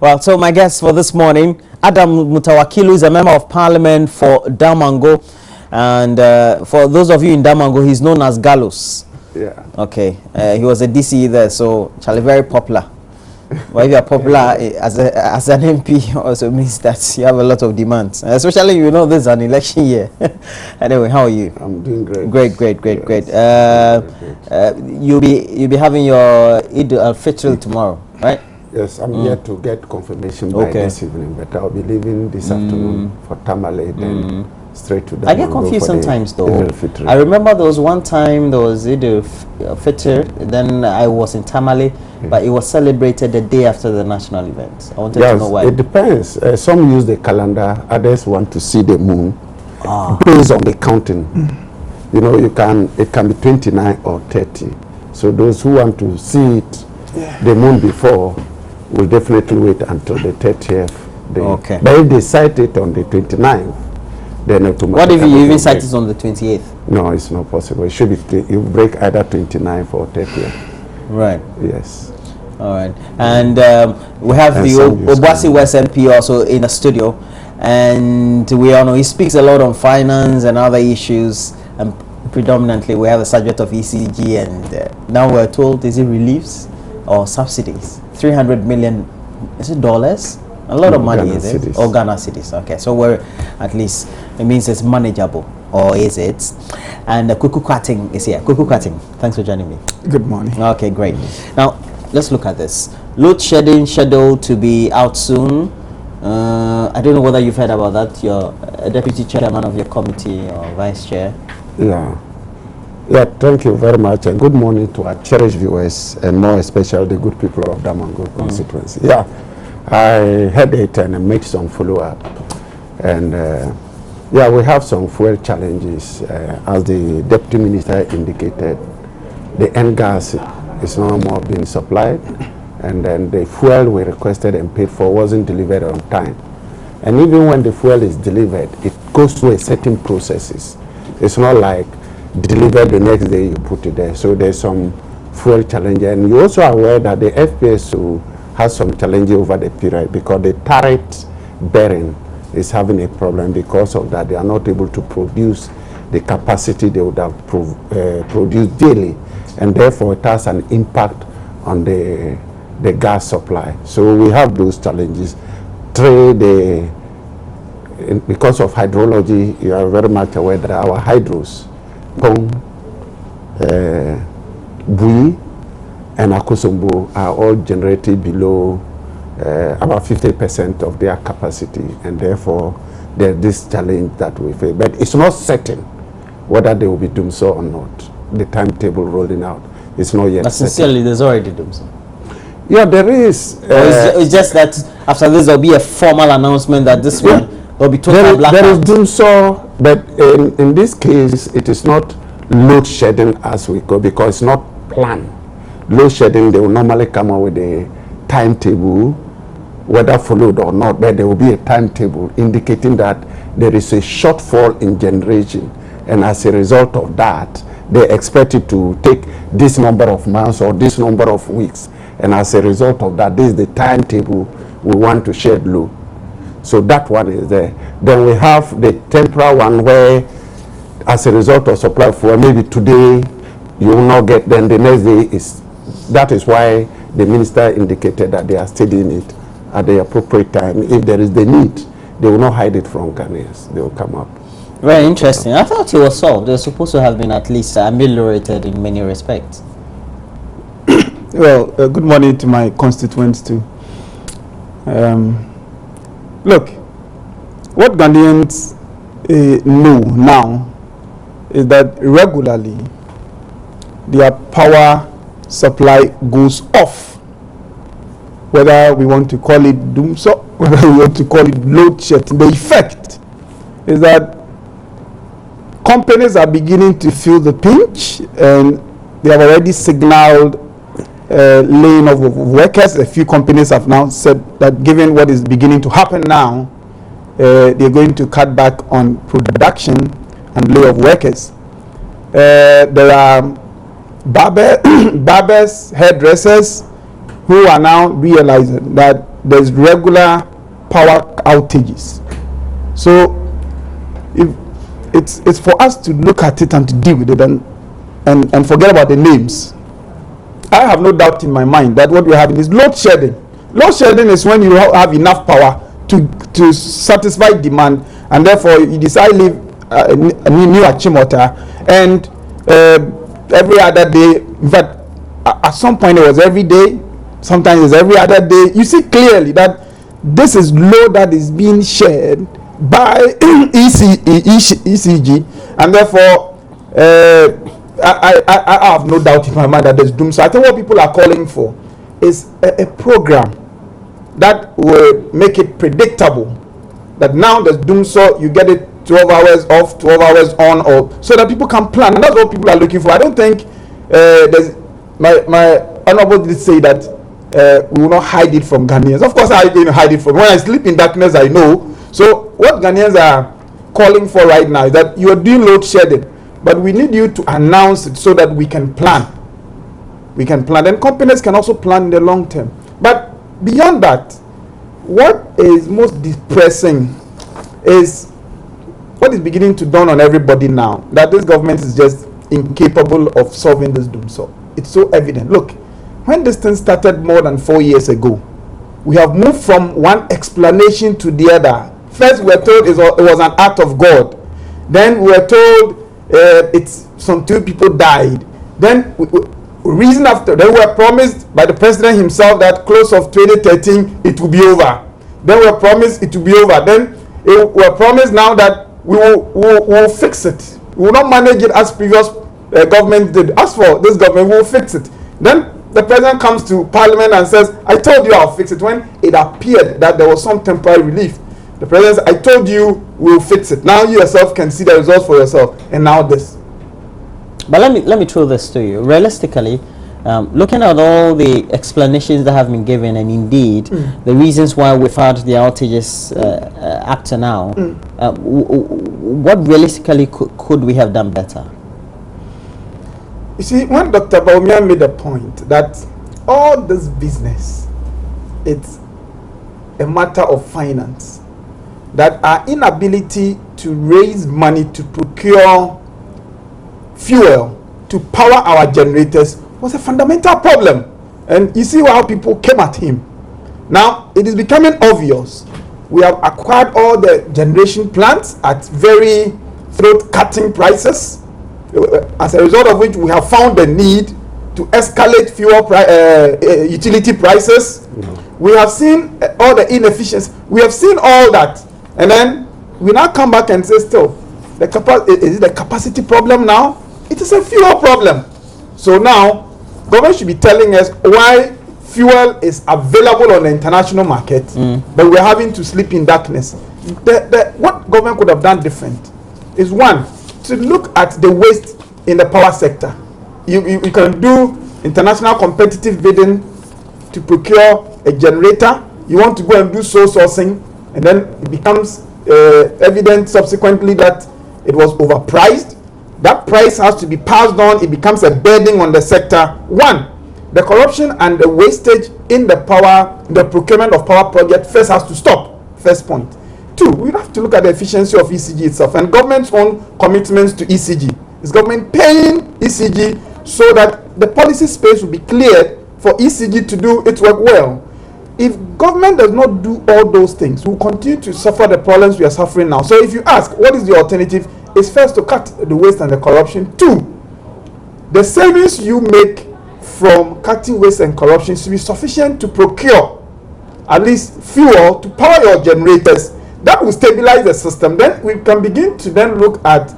Well, so my guest for this morning, Adam Mutawakilu, is a member of parliament for Damango. And for those of you in Damango, he's known as Gallows. Yeah. Okay. He was a DCE there, so Charlie, very popular. Well, if you are popular as an MP, also means that you have a lot of demands. Especially, you know, this is an election year. Anyway, how are you? I'm doing great. Great. You'll be having your Eid al-Fitr tomorrow, right? Yes, I'm yet to get confirmation by this evening, but I'll be leaving this afternoon for Tamale, then straight to Damango. I get confused sometimes though. I remember there was one time there was Eid al-Fitr, then I was in Tamale, but it was celebrated the day after the national event. I wanted to know why. It depends. Some use the calendar, others want to see the moon based on the counting. You know, it can be 29 or 30. So those who want to see it, the moon before, will definitely wait until the 30th day. Okay. But if they cite it on the 29th, then automatically. What if you even cite it on the 28th? No, it's not possible. It should be, you break either 29th or 30th. Right. Yes. All right. And we have the Obuasi West MP also in the studio. And we all know he speaks a lot on finance and other issues. And predominantly we have the subject of ECG. And now we're told, is it reliefs or subsidies? 300 million, is it dollars? A lot of money, is it? Cedis. Or Ghana cedis. Okay, so we're at least, it means it's manageable, or is it? And Kuku Cutting is here. Kuku Cutting, thanks for joining me. Good morning. Okay, great. Now, let's look at this. Load shedding scheduled to be out soon. I don't know whether you've heard about that. You're a deputy chairman of your committee or vice chair. Yeah, thank you very much, and good morning to our cherished viewers, and more especially the good people of Damango constituency. Yeah, I heard it and I made some follow-up, and yeah, we have some fuel challenges. As the deputy minister indicated, the N gas is no more being supplied, and then the fuel we requested and paid for wasn't delivered on time. And even when the fuel is delivered, it goes through a certain processes. It's not like deliver the next day you put it there. So there's some fuel challenge, and you're also aware that the FPSO has some challenge over the period because the turret bearing is having a problem. Because of that, they are not able to produce the capacity they would have produced daily, and therefore it has an impact on the gas supply. So we have those challenges. Because of hydrology, you are very much aware that our hydros, Pong, Bui, and Akosombo are all generated below about 50% of their capacity, and therefore there's this challenge that we face. But it's not certain whether they will be doing so or not. The timetable rolling out is not yet. But sincerely, there's already doing so. Yeah, there is. It's just that after this there'll be a formal announcement that this one will be total blackout. There is doing so, but in this case, it is not load shedding as we go, because it's not planned. Load shedding, they will normally come out with a timetable, whether followed or not, but there will be a timetable indicating that there is a shortfall in generation, and as a result of that, they expect it to take this number of months or this number of weeks, and as a result of that, this is the timetable we want to shed load. So that one is there. Then we have the temporary one where, as a result of supply for maybe today you will not get, then the next day is. That is why the minister indicated that they are studying it at the appropriate time. If there is the need, they will not hide it from Ghanaians. They will come up. Very interesting. I thought it was solved. It was supposed to have been at least ameliorated in many respects. Well, good morning to my constituents too. Look, what Ghanaians know now is that regularly their power supply goes off. Whether we want to call it doomso, whether we want to call it load shedding, the effect is that companies are beginning to feel the pinch, and they have already signaled laying off of workers. A few companies have now said that given what is beginning to happen now, they're going to cut back on production and lay off workers. There are barbers, hairdressers who are now realizing that there's regular power outages. So if it's for us to look at it and to deal with it and forget about the names. I have no doubt in my mind that what we're having is load shedding. Load shedding is when you have enough power to satisfy demand, and therefore you decide to leave a new Achimota, and every other day, in fact, at some point it was every day, sometimes it's every other day. You see clearly that this is load that is being shared by ECG, and therefore I have no doubt in my mind that there's doom. So I think what people are calling for is a program that will make it predictable that now there's doom, so you get it 12 hours off, 12 hours on, or so that people can plan. And that's what people are looking for. I don't think there's my honorable did say that we will not hide it from Ghanaians. Of course, I'm going to hide it from. When I sleep in darkness, I know. So what Ghanaians are calling for right now is that you are doing load shedding, but we need you to announce it so that we can plan. We can plan, and companies can also plan in the long term. But beyond that, what is most depressing is what is beginning to dawn on everybody now, that this government is just incapable of solving this doom. So it's so evident. Look, when this thing started more than 4 years ago, we have moved from one explanation to the other. First, we were told it was an act of God. Then we were told it's some 2 people died. Then reason after, then we were promised by the president himself that close of 2013 it will be over. Then we were promised it will be over. Then we were promised now that we will fix it. We will not manage it as previous government did. As for this government, we will fix it. Then the president comes to parliament and says, I told you I'll fix it, when it appeared that there was some temporary relief. The president said, I told you we'll fix it. Now you yourself can see the results for yourself. And now this. But let me throw this to you. Realistically, looking at all the explanations that have been given, and indeed the reasons why we've had the outages up to now, what realistically could we have done better? You see, when Dr. Baumia made a point that all this business, it's a matter of finance, that our inability to raise money to procure fuel to power our generators was a fundamental problem. And you see how people came at him. Now, it is becoming obvious. We have acquired all the generation plants at very throat-cutting prices, as a result of which we have found the need to escalate fuel utility prices. We have seen all the inefficiencies. We have seen all that. And then we now come back and say, still, is it the capacity problem now? It is a fuel problem. So now, government should be telling us why fuel is available on the international market, but we're having to sleep in darkness. What government could have done different is, one, to look at the waste in the power sector. You can do international competitive bidding to procure a generator. You want to go and do sole sourcing, and then it becomes evident subsequently that it was overpriced. That price has to be passed on. It becomes a burden on the sector. One, the corruption and the wastage in the procurement of power project first has to stop. First point. Two, we have to look at the efficiency of ECG itself and government's own commitments to ECG. Is government paying ECG so that the policy space will be cleared for ECG to do its work well? If government does not do all those things, we'll continue to suffer the problems we are suffering now. So if you ask, what is the alternative? It's first to cut the waste and the corruption. Two, the savings you make from cutting waste and corruption should be sufficient to procure at least fuel to power your generators. That will stabilize the system. Then we can begin to then look at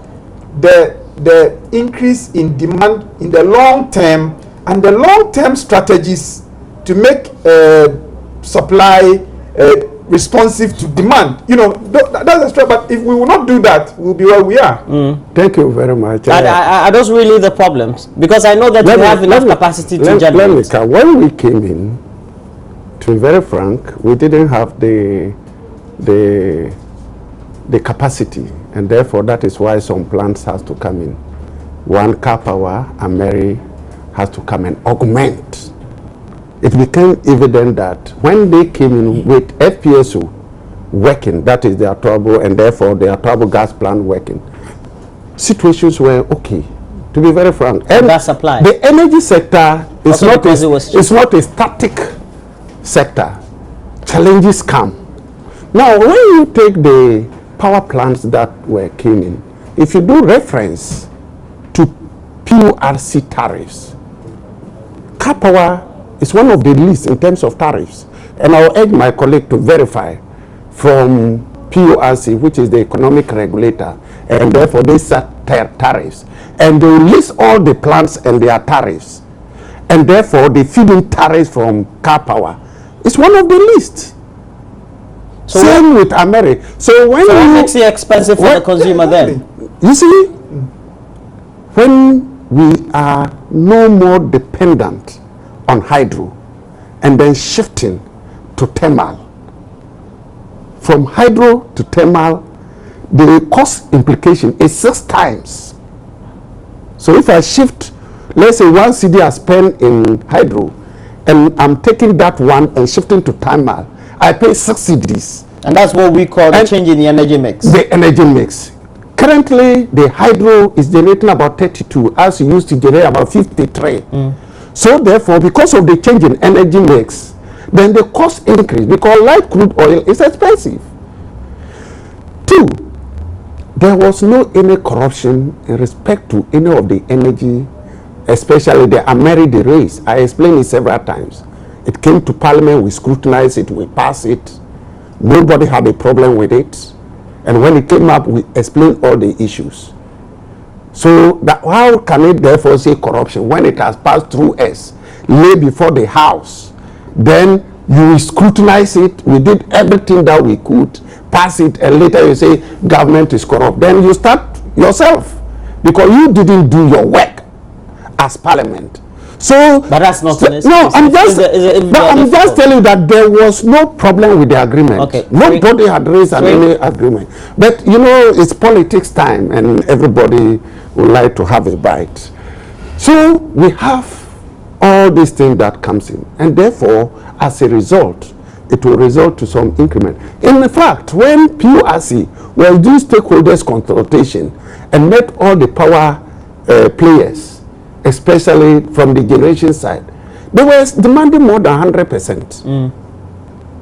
the increase in demand in the long term and the long-term strategies to make supply responsive to demand. You know, that's a struggle. But if we will not do that, we'll be where we are. Thank you very much. Are those really the problems? Because I know that we have enough capacity to generate. When we came in, to be very frank, we didn't have the capacity, and therefore that is why some plants has to come in. One, Car Power and Mary has to come and augment. If became evident that when they came in with FPSO working, that is their turbo, and therefore their turbo gas plant working, situations were okay, to be very frank. And gas supply. The energy sector is it's not a static sector. Challenges come. Now, when you take the power plants that came in, if you do reference to PURC tariffs, car power is one of the least in terms of tariffs. And I'll urge my colleague to verify from PURC, which is the economic regulator, and therefore they set tariffs. And they list all the plants and their tariffs. And therefore the feed-in tariffs from car power is one of the least. So same with America. So when what makes it expensive for the consumer then? You see, when we are no more dependent on hydro and then shifting to thermal, from hydro to thermal, the cost implication is 6 times. So if I shift, let's say 1 CD I spend in hydro, and I'm taking that one and shifting to thermal, I pay 6 CDs. And that's what we call the change in the energy mix. The energy mix. Currently, the hydro is generating about 32, as it used to generate about 53. So therefore, because of the change in energy mix, then the cost increase, because light crude oil is expensive. 2, there was no any corruption in respect to any of the energy, especially the American race. I explained it several times. It came to Parliament, we scrutinized it, we passed it. Nobody had a problem with it. And when it came up, we explained all the issues. So that, how can it therefore say corruption when it has passed through us, lay before the House? Then you scrutinize it. We did everything that we could, pass it, and later you say government is corrupt. Then you start yourself, because you didn't do your work as Parliament. So, but that's not no. I'm just telling you that there was no problem with the agreement. Okay. Nobody had raised any agreement. But you know, it's politics time, and everybody would like to have a bite. So we have all these things that comes in, and therefore, as a result, it will result to some increment. In fact, when PURC will do stakeholders consultation and met all the power players, especially from the generation side, they were demanding more than 100%.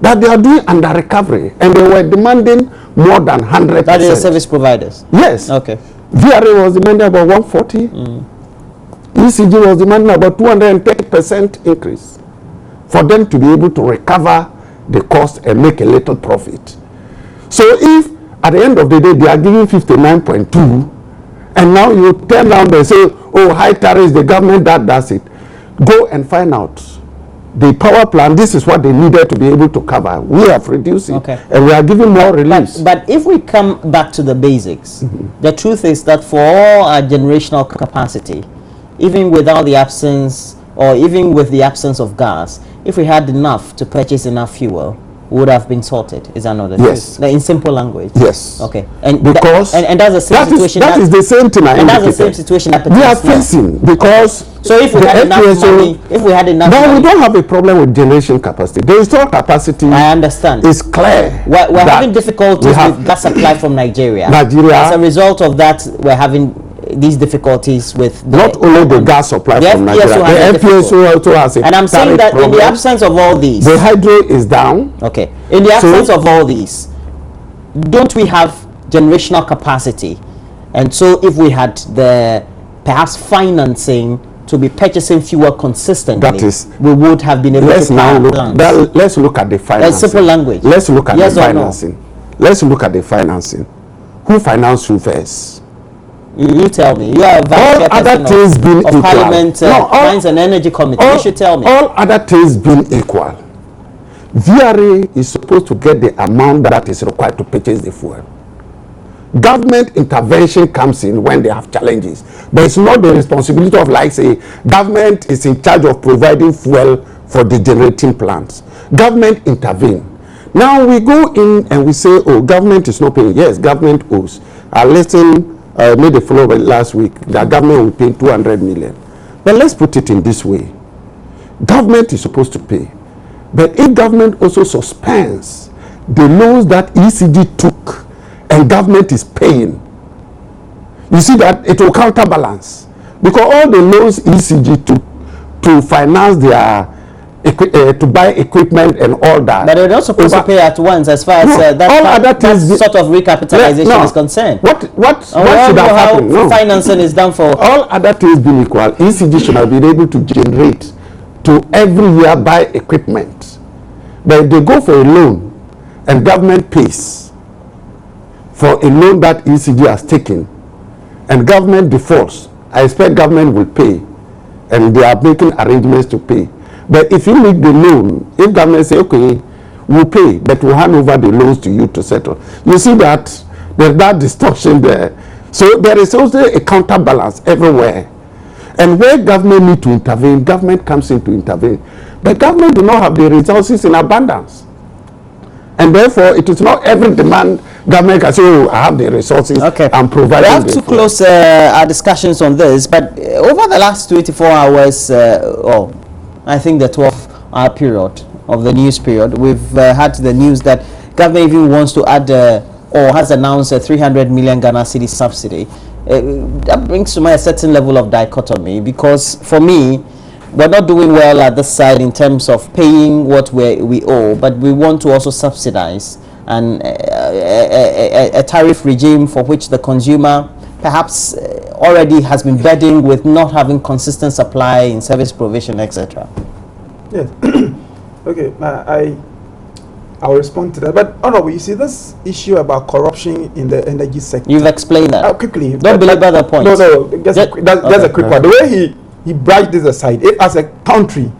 That they are doing under recovery, and they were demanding more than 100%. That is the service providers? Yes. Okay. VRA was demanding about 140. ECG was demanding about 230% increase for them to be able to recover the cost and make a little profit. So if at the end of the day they are giving 59.2, and now you turn around and say, oh, high tariffs, the government that does it. Go and find out. The power plant, this is what they needed to be able to cover. We have reduced it, and we are giving more release. But if we come back to the basics, the truth is that for all our generational capacity, even without the absence, or even with the absence of gas, if we had enough to purchase enough fuel, would have been sorted. Is that not the truth? In simple language. Yes. Okay. And because and that's the same situation. That is the same thing. And that's the same situation that we are facing, because so if we had enough money, if we had enough money, we don't have a problem with generation capacity. The installed capacity, I understand, is clear. We're having difficulties with gas supply from Nigeria. As a result of that, we're having these difficulties with not only the gas supply from Nigeria, the FPSO also has a and I'm saying that problem. In the absence of all these, the hydro is down. Okay. In the absence of all these, don't we have generational capacity? And so if we had the perhaps financing to be purchasing fuel consistently, we would have been able to power plants. Let's look at the financing. Simple language. Let's look at the financing. Let's look at the financing. Who financed who first? You tell me. You are a vice chairperson of Parliament Finance and Energy Committee. You should tell me. All other things being equal, VRA is supposed to get the amount that is required to purchase the fuel. Government intervention comes in when they have challenges, but it's not the responsibility of, like, say, government is in charge of providing fuel for the generating plants. Government intervene. Now we go in and we say, oh, government is not paying. Yes, government owes. I made a follow-up last week that government will pay 200 million. But let's put it in this way. government is supposed to pay. But if government also suspends the loans that ECG took and government is paying, you see that it will counterbalance. Because all the loans ECG took to finance their to buy equipment and all that. But they're not supposed to pay at once as far as that sort of recapitalization is concerned. What should have happened? No. Financing is done for all other things being equal. ECG should have been able to generate to every year buy equipment. But if they go for a loan and government pays for a loan that ECG has taken and government defaults, I expect government will pay and they are making arrangements to pay. But if you make the loan, if government say, okay, we'll pay, but we'll hand over the loans to you to settle. You see that there's that distortion there. So there is also a counterbalance everywhere. And where government need to intervene, government comes in to intervene. But government do not have the resources in abundance. And therefore, it is not every demand government can say, oh, I have the resources, I'm providing. We have to close our discussions on this, but over the last 24 hours, I think the 12-hour period of the news period, we've had the news that government even wants to add or has announced a 300 million Ghana cedi subsidy. That brings to mind a certain level of dichotomy, because for me, we're not doing well at this side in terms of paying what we owe, but we want to also subsidize and a tariff regime for which the consumer perhaps already has been burdened with not having consistent supply in service provision, etc. Yes. Okay, I'll respond to that. But honorable, you see this issue about corruption in the energy sector. You've explained that. Quickly. Don't belabor the point. No, just a quick one. The way he brushed this aside, as a country,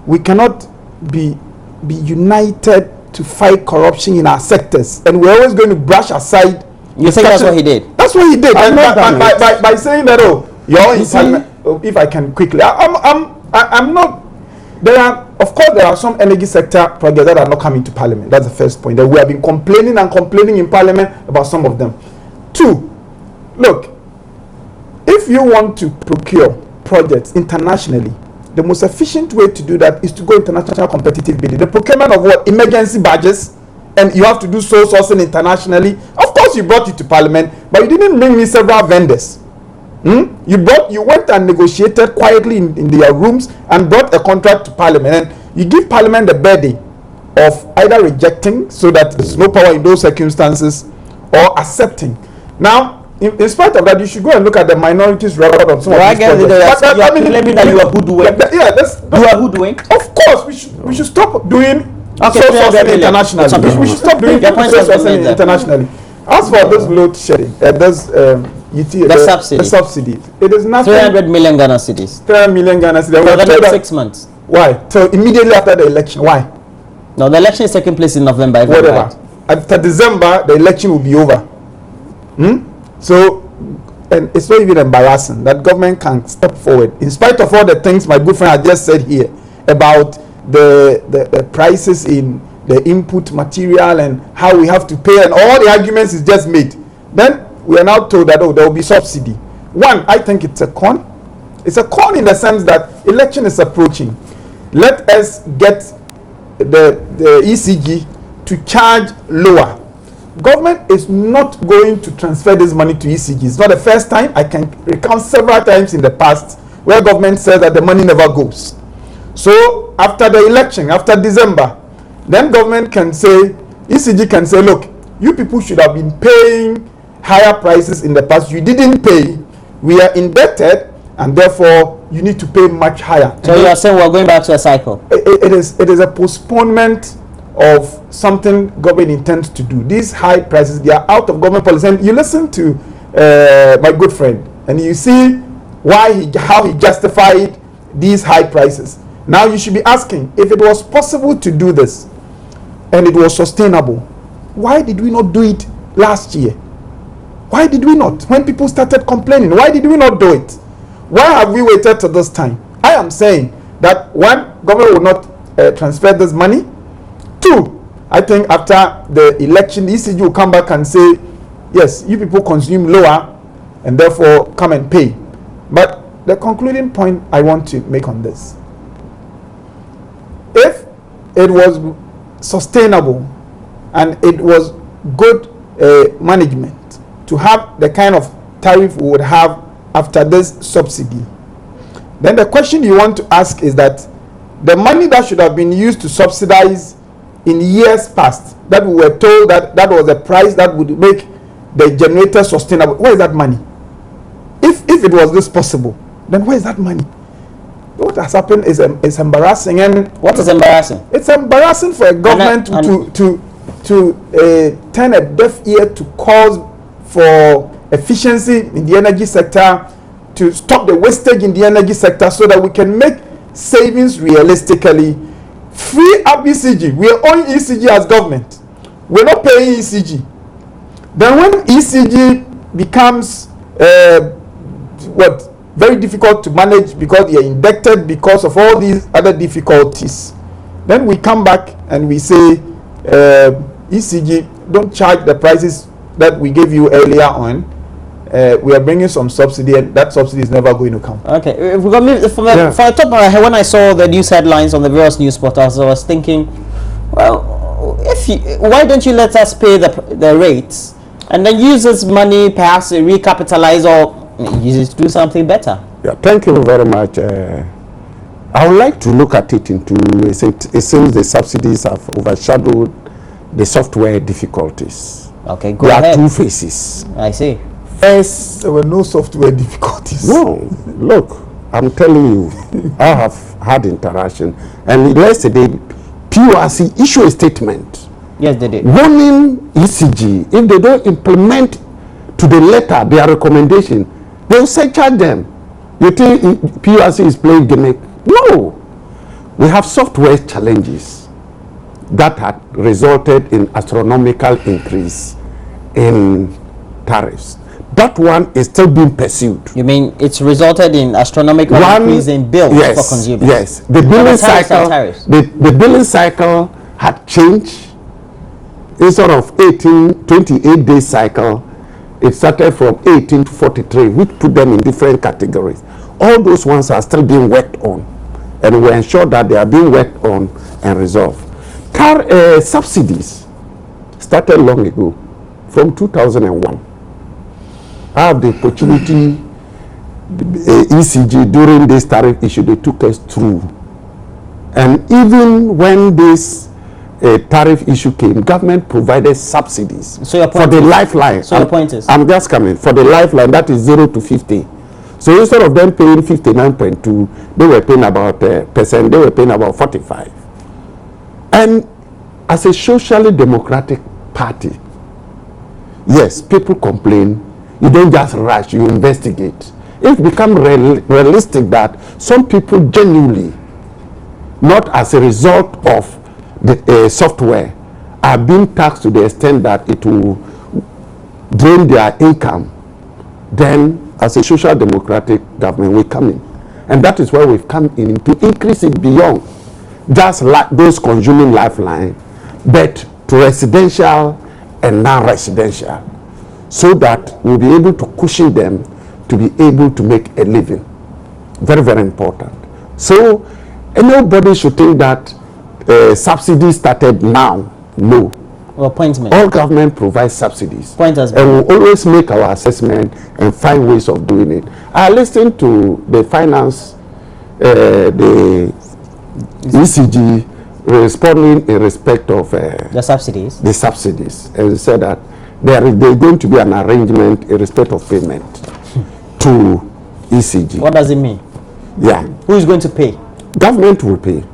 we cannot be united to fight corruption in our sectors, and we're always going to brush aside. You think that's what he did? That's what he did. And by saying that, you're in, if I can quickly, I'm not. Of course, there are some energy sector projects that are not coming to Parliament. That's the first point. That we have been complaining in Parliament about some of them. Two, look, if you want to procure projects internationally, the most efficient way to do that is to go international competitive bidding. The procurement of what? Emergency badges, and you have to do sole sourcing internationally. Of course, you brought it to Parliament, but you didn't bring me several vendors. You went and negotiated quietly in their rooms and brought a contract to Parliament, and you give Parliament the burden of either rejecting, so that there's no power in those circumstances, or accepting. Now, in spite of that, you should go and look at the minorities record on some of these projects. That you are hoodwink. You are hoodwink. Of course, we should stop doing sourcing internationally. We should stop doing sourcing internationally. As for this load shedding, the subsidy, it is nothing. 300 million Ghana cedis. 300 million Ghana cedis. For the next 6 months. Why? So immediately after the election. Why? No, the election is taking place in November. Whatever. Right. After December, the election will be over. So, and it's not even embarrassing that government can step forward, in spite of all the things my good friend had just said here about the prices in the input material and how we have to pay, and all the arguments is just made. Then we are now told that there will be subsidy. One, I think it's a con. It's a con in the sense that election is approaching. Let us get the ECG to charge lower. Government is not going to transfer this money to ECG. It's not the first time. I can recount several times in the past where government says that the money never goes. So after the election, after December, then government can say, ECG can say, look, you people should have been paying higher prices in the past. You didn't pay. We are indebted, and therefore you need to pay much higher. So you are saying we're going back to a cycle? It is a postponement of something government intends to do. These high prices, they are out of government policy. And you listen to my good friend, and you see how he justified these high prices. Now you should be asking, if it was possible to do this and it was sustainable, why did we not do it last year? Why did we not? When people started complaining, why did we not do it? Why have we waited till this time? I am saying that one, government will not transfer this money. Two, I think after the election, the ECG will come back and say, yes, you people consume lower and therefore come and pay. But the concluding point I want to make on this, if it was sustainable and it was good management to have the kind of tariff we would have after this subsidy, then the question you want to ask is that the money that should have been used to subsidize in years past, that we were told that that was the price that would make the generator sustainable, where is that money? If it was this possible, then where is that money? What has happened is embarrassing. And what is embarrassing? It's embarrassing for a government to turn a deaf ear to calls for efficiency in the energy sector, to stop the wastage in the energy sector so that we can make savings realistically. Free up ECG. We are owing ECG as government. We're not paying ECG. Then when ECG becomes very difficult to manage because they are indebted because of all these other difficulties, then we come back and we say, ECG, don't charge the prices that we gave you earlier on. We are bringing some subsidy, and that subsidy is never going to come. Okay, if we got from the top of my head, when I saw the news headlines on the various news portals, I was thinking, well, why don't you let us pay the rates and then use this money perhaps to recapitalize or use it to do something better? Yeah, thank you very much. I would like to look at it into, it seems the subsidies have overshadowed the software difficulties. Okay, go ahead. There are two phases. I see. First, there were no software difficulties. No, look, I'm telling you, I have had interaction. And yesterday, PURC issued a statement. Yes, they did. Warning ECG, if they don't implement to the letter their recommendation, they will surcharge them. You think PURC is playing gimmick? No. We have software challenges that had resulted in astronomical increase in tariffs. That one is still being pursued. You mean it's resulted in astronomical increase in bills for consumers? Yes. The billing cycle, the billing cycle had changed. Instead of 28-day cycle, it started from 18 to 43, which put them in different categories. All those ones are still being worked on, and we ensure that they are being worked on and resolved. Car subsidies started long ago, from 2001. I have the opportunity, ECG, during this tariff issue, they took us through. And even when this tariff issue came, government provided subsidies for the lifeline. So your point is? I'm just coming. For the lifeline, that is 0 to 50. So instead of them paying 59.2, they were paying about percent, they were paying about 45. And as a socially democratic party, yes, people complain. You don't just rush, you investigate. It becomes realistic that some people genuinely, not as a result of the software, are being taxed to the extent that it will drain their income. Then, as a social democratic government, we come in. And that is why we've come in to increase it beyond just like those consuming lifeline, but to residential and non-residential, so that we'll be able to cushion them to be able to make a living. Very, very important. So, nobody should think that subsidies started now. No. Appointment. All government provides subsidies. Pointers. And we'll always make our assessment and find ways of doing it. I listened to the finance, the ECG responding in respect of the subsidies. The subsidies. And they said that there is going to be an arrangement in respect of payment to ECG. What does it mean? Yeah. Who is going to pay? Government will pay.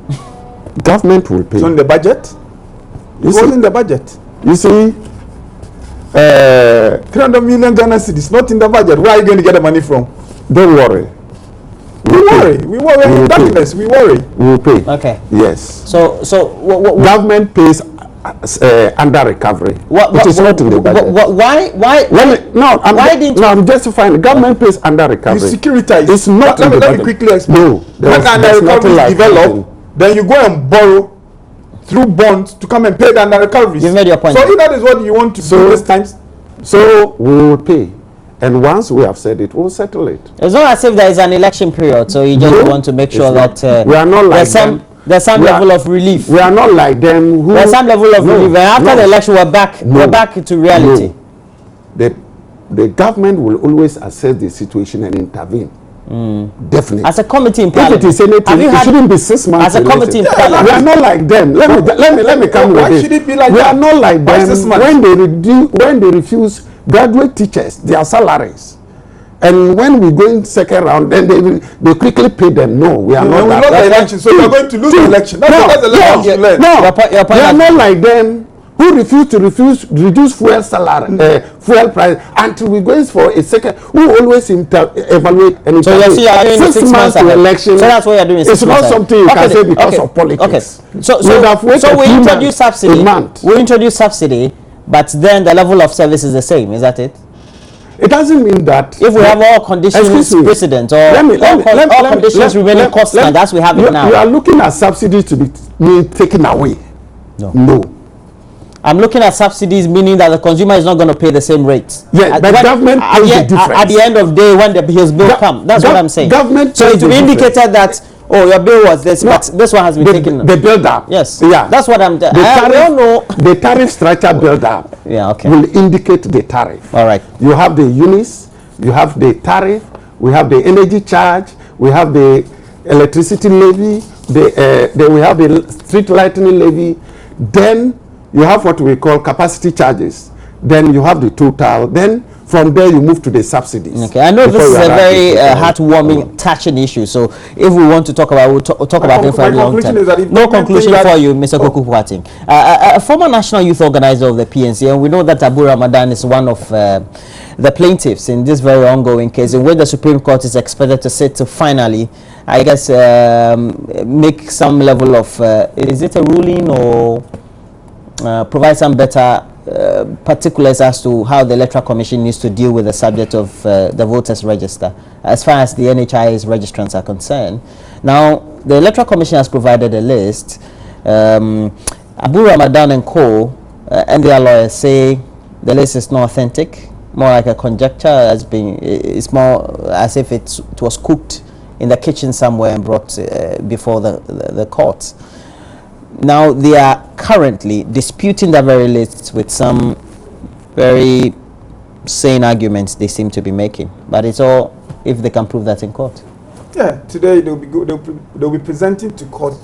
Government will pay. It's on the budget? It was in the budget. You see, 300 million Ghana cedis, not in the budget. Where are you going to get the money from? Don't worry. We worry. We worry. Darkness. We worry. We will pay. Okay. Yes. So what government pays under recovery. It is not in the budget. I'm justifying. The government pays under recovery. You securitize. It's not in the budget. Let me quickly explain. No. When under recovery is developed, then you go and borrow through bonds to come and pay the under recoveries. You've made your point. So if that is what you want to do this time, so we will pay. And once we have said it, we'll settle it. It's not as if there is an election period, so you just want to make sure that we are not like them. There's some level of relief. We are not like them. There's some level of relief. And after the election, we're back to reality. No. The government will always assess the situation and intervene. Definitely. As a committee in Parliament. If it is anything, it shouldn't be 6 months. As a committee in Parliament. We are not like them. Let me come with this. Why should it be like we that? are not like them when they refuse graduate teachers their salaries. And when we go in second round, then they quickly pay them. No, we are not like that. The election, so we are going to lose the election. That's the lesson you learn. No, we are not like them who refuse to reduce fuel salary, fuel price until we go for a second. Who always evaluate and so you are doing 6 months to election. So that's what you are doing. It's not something you can say because of politics. Okay. So we introduce subsidy. We introduce subsidy, but then the level of service is the same. Is that it? It doesn't mean that if we have all conditions precedent or all conditions remaining constant, that's we have it now. You are looking at subsidies to be taken away. No. I'm looking at subsidies, meaning that the consumer is not going to pay the same rates. Yeah, but government pays the difference. At the end of the day, when his bill comes, that's what I'm saying. Government so it will be indicated that, oh, your bill was this, but this one has been taken. The build-up. Yes. Yeah. That's what I'm... The tariff structure build-up will indicate the tariff. All right. You have the units, you have the tariff, we have the energy charge, we have the electricity levy, we have the street lighting levy, then you have what we call capacity charges, then you have the total, then from there you move to the subsidies. Okay, I know this is a very heartwarming, touching issue, so if we want to talk about, we'll talk about it for a long time. No conclusion for you, Mr. Koku Puating. A former national youth organizer of the PNC, and we know that Abu Ramadan is one of the plaintiffs in this very ongoing case, in which the Supreme Court is expected to sit to finally, I guess, make some level of, is it a ruling or provide some better particulars as to how the Electoral Commission needs to deal with the subject of the voters register as far as the NHIS registrants are concerned. Now, the Electoral Commission has provided a list. Abu Ramadan and co. And their lawyers say the list is not authentic, more like a conjecture. It's more as if it was cooked in the kitchen somewhere and brought before the courts. Now, they are currently disputing that very list with some very sane arguments they seem to be making. But it's all if they can prove that in court. Yeah, today they'll be presenting to court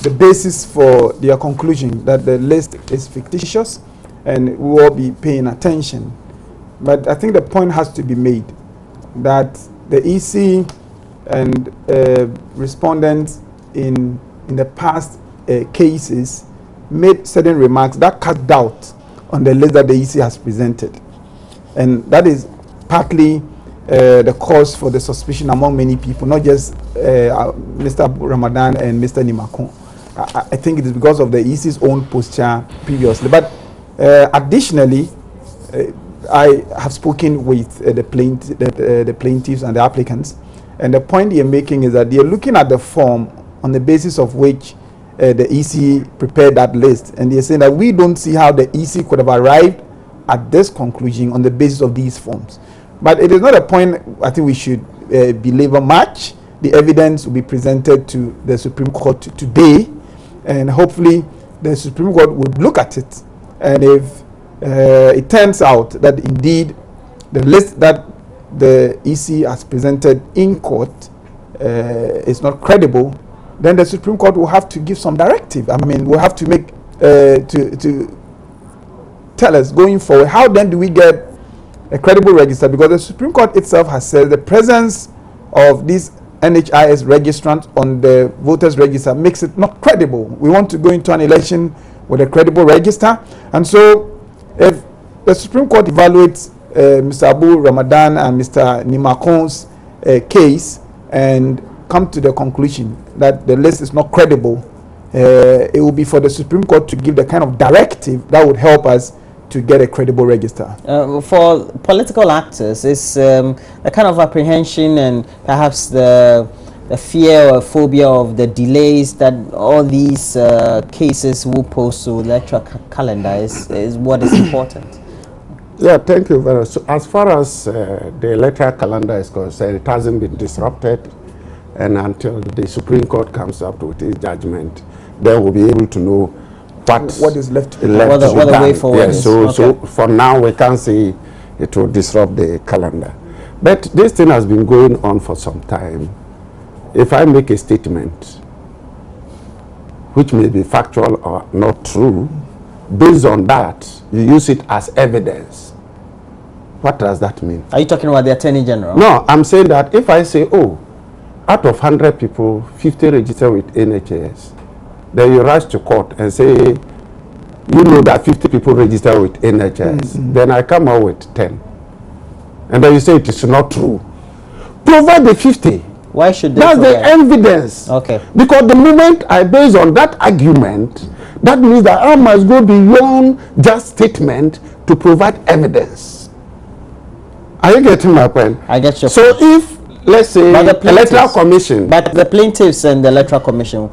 the basis for their conclusion that the list is fictitious and we will be paying attention. But I think the point has to be made that the EC and respondents in the past cases made certain remarks that cast doubt on the list that the EC has presented, and that is partly the cause for the suspicion among many people, not just Mr. Ramadan and Mr. Nimakon. I think it is because of the EC's own posture previously. But additionally, I have spoken with the plaintiffs and the applicants, and the point they are making is that they are looking at the form on the basis of which the EC prepared that list, and they're saying that we don't see how the EC could have arrived at this conclusion on the basis of these forms. But it is not a point I think we should belabor much. The evidence will be presented to the Supreme Court today, and hopefully the Supreme Court would look at it, and if it turns out that indeed the list that the EC has presented in court is not credible, then the Supreme Court will have to give some directive. I mean, we'll have to make to tell us going forward, how then do we get a credible register? Because the Supreme Court itself has said the presence of these NHIS registrants on the voters register makes it not credible. We want to go into an election with a credible register, and so if the Supreme Court evaluates Mr. Abu Ramadan and Mr. Nimakon's case and come to the conclusion that the list is not credible, it will be for the Supreme Court to give the kind of directive that would help us to get a credible register. For political actors, it's a kind of apprehension and perhaps the fear or phobia of the delays that all these cases will pose to the electoral calendar is what is important. Yeah, thank you very much. So as far as the electoral calendar is concerned, it hasn't been disrupted. and until the Supreme Court comes up with its judgment, then we'll be able to know what is left to be done. What the way forward is. So for now, we can't say it will disrupt the calendar. But this thing has been going on for some time. If I make a statement, which may be factual or not true, based on that, you use it as evidence. What does that mean? Are you talking about the Attorney General? No, I'm saying that if I say, oh, out of 100 people, 50 register with NHIS, then you rush to court and say, you know that 50 people register with NHIS. Then I come out with 10. And then you say it is not true. Provide the 50. Why should they That's provide? the evidence. Okay. Because the moment I base on that argument, that means that I must go beyond just statement to provide evidence. Are you getting my point? I get your point. So if, let's say, the Electoral Commission. But the plaintiffs and the Electoral Commission,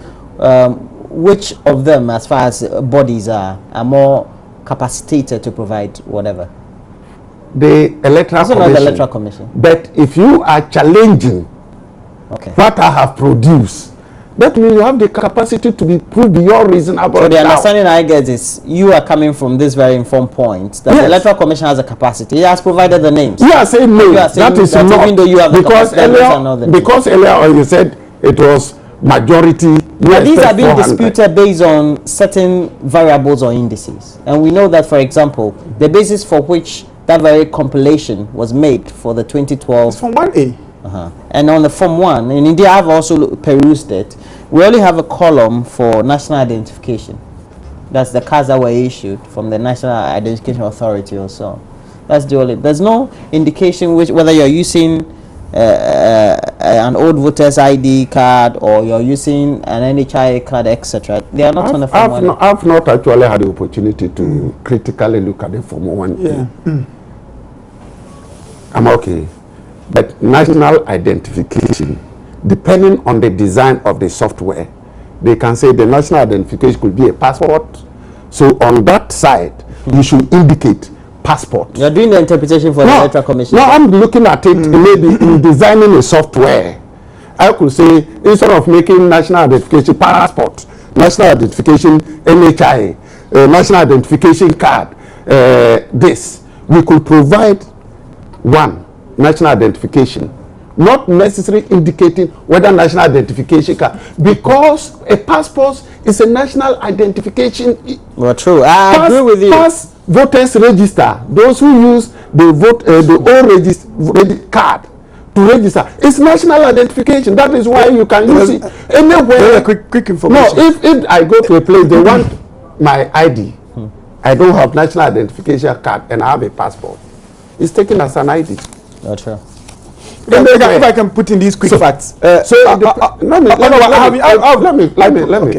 which of them, as far as bodies are more capacitated to provide whatever? The Electoral Commission. But if you are challenging what I have produced, that means you have the capacity to be proved beyond reasonable doubt. So the understanding I get is you are coming from this very informed point that the Electoral Commission has a capacity. It has provided the names. You are saying no. That is not, even though you have because earlier you said it was majority. But these are being disputed based on certain variables or indices, and we know that, for example, the basis for which that very compilation was made for the 2012 it's from 1A. And on the Form 1, and indeed I've also perused it, we only have a column for national identification. That's the cards that were issued from the National Identification Authority or so. That's the only. There's no indication whether you're using an old voter's ID card or you're using an NHIS card, etc. They are not on the Form 1. I've not actually had the opportunity to critically look at the Form 1. Yeah. I'm okay. But national identification, depending on the design of the software, they can say the national identification could be a passport. So on that side, you should indicate passport. You're doing the interpretation for the Electoral Commission. No, I'm looking at it maybe in designing a software. I could say, instead of making national identification passport, national identification NHI, national identification card, we could provide one national identification, not necessarily indicating whether national identification card, because a passport is a national identification. Well, true. I agree with you. Pass voters register, those who use the old card to register, it's national identification. That is why you can use it anywhere. Quick information. No, if I go to a place, they want my ID. I don't have national identification card and I have a passport. It's taken as an ID. Not true. If I can put in these quick facts. Let me.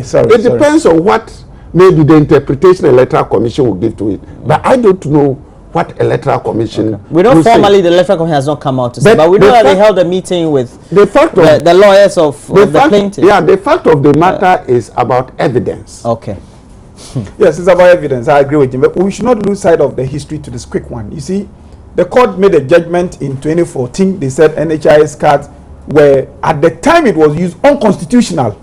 Sorry. It depends on what maybe the interpretation Electoral Commission will give to it. But I don't know what Electoral Commission. We know formally the Electoral Commission has not come out to say, but we know that they held a meeting with the lawyers of the plaintiff. Yeah, the fact of the matter is about evidence. Okay. Yes, it's about evidence. I agree with you. But we should not lose sight of the history to this quick one. You see, the court made a judgment in 2014. They said NHIS cards were, at the time it was used, unconstitutional.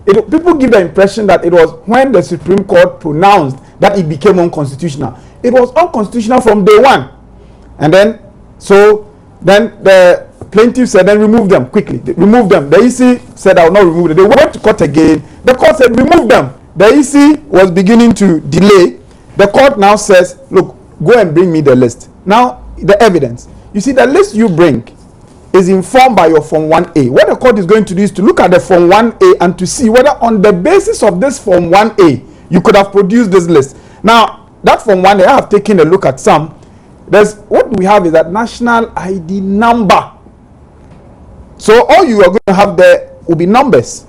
People give the impression that it was when the Supreme Court pronounced that it became unconstitutional. It was unconstitutional from day one. And then, then the plaintiff said, then remove them quickly. Remove them. The EC said, I will not remove them. They went to court again. The court said, remove them. The EC was beginning to delay. The court now says, look, go and bring me the list. Now, the evidence. You see, the list you bring is informed by your Form 1A. What the court is going to do is to look at the Form 1A and to see whether on the basis of this Form 1A, you could have produced this list. Now, that Form 1A, I have taken a look at some. What we have is that national ID number. So all you are going to have there will be numbers.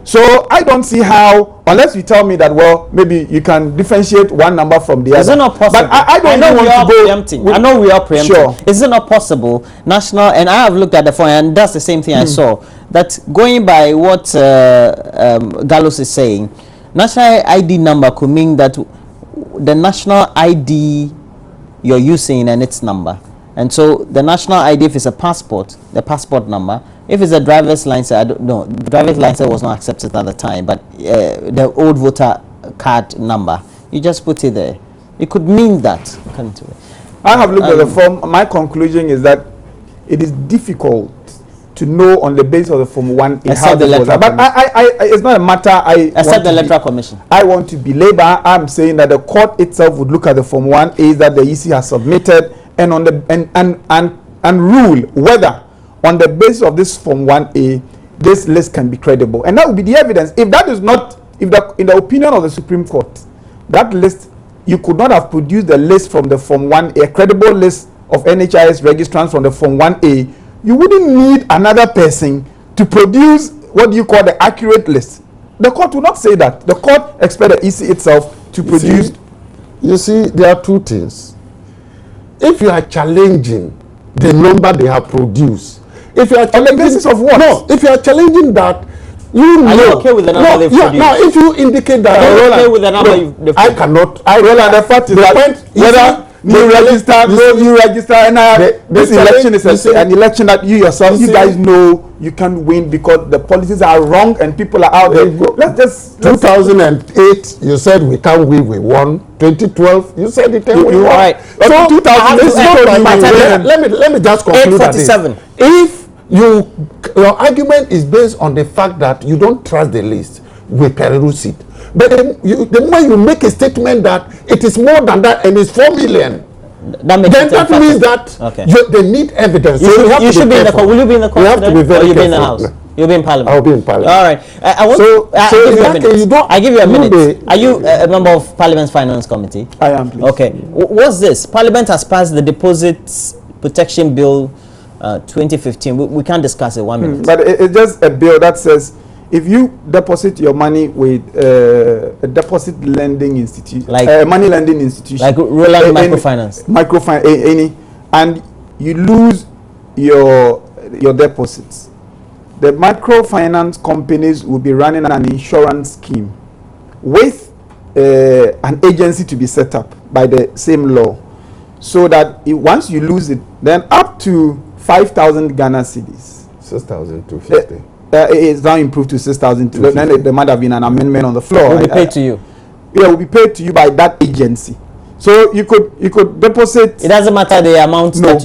So I don't see how, unless you tell me that, well, maybe you can differentiate one number from the other. Is it not possible? But I don't know we are preempting. I know we are preempting. Sure. Is it not possible, national, and I have looked at the phone, and that's the same thing I saw, that going by what Gallows is saying, national ID number could mean that the national ID you're using and its number. And so the national ID, if it's a passport, the passport number, If it's a driver's license, I don't know. Driver's license was not accepted at the time, but the old voter card number, you just put it there. It could mean that. I have looked at the form. My conclusion is that it is difficult to know on the basis of the Form 1A how this was. But it's not a matter except the Electoral Commission. I want to belabor. I'm saying that the court itself would look at the Form 1A that the EC has submitted and on the and rule whether on the basis of this Form 1A this list can be credible, and that would be the evidence. If that is not, if the, in the opinion of the Supreme Court, that list, you could not have produced the list from the Form 1A, a credible list of NHIS registrants from the Form 1A, you wouldn't need another person to produce what you call the accurate list. The court will not say that. The court expects the EC itself to produce. You see, there are two things. If you are challenging the number they have produced, if you are on the basis of what? No, if you are challenging that, you know. Are you okay with the number they've produced? Now, if you indicate that, are you okay with the number they've produced? I cannot. Roland, the fact is that whether new register, no new register, and this election is an election that you yourself, you guys know you can't win because the policies are wrong and people are out there. Let's just 2008, you said we can't win, we won. 2012, you said it. You all right? So 2008, let me just conclude that if your argument is based on the fact that you don't trust the list, we peruse it. But the moment you make a statement that it is more than that and it's 4 million, that means that they need evidence. You should be in the court. Will you be in the court? You have to be very careful. Or you'll be in the house? No. You'll be in Parliament. I'll be in Parliament. All right. I give you a minute. Are you a member of Parliament's Finance Committee? I am, please. Okay. What's this? Parliament has passed the Deposits Protection Bill 2015. We can't discuss it 1 minute. But it's just a bill that says if you deposit your money with a deposit lending institution, like money lending institution, like Roland Microfinance, and you lose your deposits, the microfinance companies will be running an insurance scheme with an agency to be set up by the same law, so that once you lose it, then up to 5,000 Ghana cedis, 6,250. It's now improved to 6,000. Then there might have been an amendment on the floor. Will be paid to you. Yeah, will be paid to you by that agency. So you could deposit. It doesn't matter the amount. No.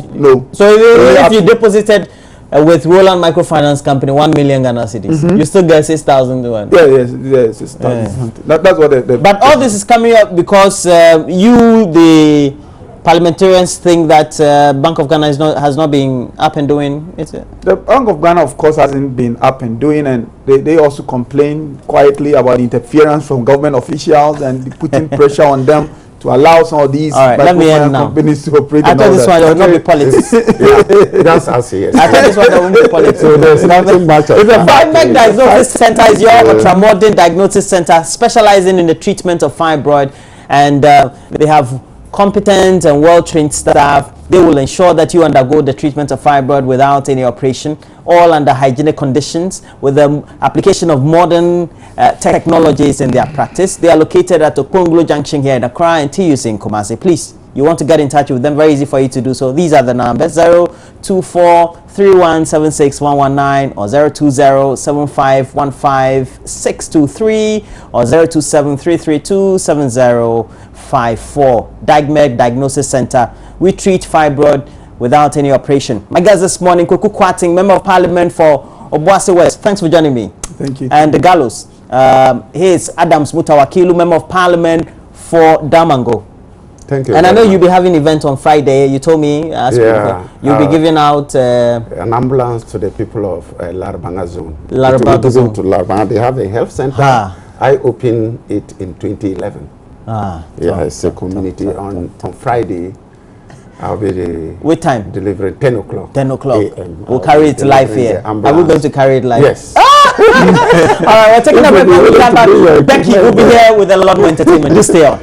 So if you deposited with Roland Microfinance Company 1 million Ghana cedis, you still get 6,000. Yes, 6,000. That's what. But all this is coming up because the parliamentarians think that Bank of Ghana has not been up and doing. The Bank of Ghana, of course, hasn't been up and doing, and they also complain quietly about interference from government officials and putting pressure on them to allow some of these companies to operate. I thought this one will not be politics. That's us here. I thought this one will not be politics. So there's nothing much. If the Fibroid Diagnosis Center is your ultramodern diagnosis center specializing in the treatment of fibroid, and they have competent and well-trained staff. They will ensure that you undergo the treatment of fibroid without any operation, all under hygienic conditions with the application of modern technologies in their practice. They are located at Okponglo Junction here in Accra and TUC in Kumasi. Please, you want to get in touch with them, very easy for you to do so. These are the numbers: 02431761119 or 02075155623 or 027332754. Diagmed Diagnosis Center. We treat fibroid without any operation. My guest this morning, Kuku Kwating, Member of Parliament for Obuasi West. Thanks for joining me. Thank you. And the Gallows. Here's Adams Mutawakilu, Member of Parliament for Damango. Thank you. And I know you'll be having an event on Friday. You told me you'll be giving out an ambulance to the people of Larabanga Zone. Larabanga Zone. To Larabanga. They have a health center. I opened it in 2011. It's a community. On Friday, I'll be delivering 10 o'clock. 10 o'clock. We'll carry it live here. Are we going to carry it live? Yes. All right, we're taking a break. We'll come back. Becky will be here with a lot more entertainment. Just stay on.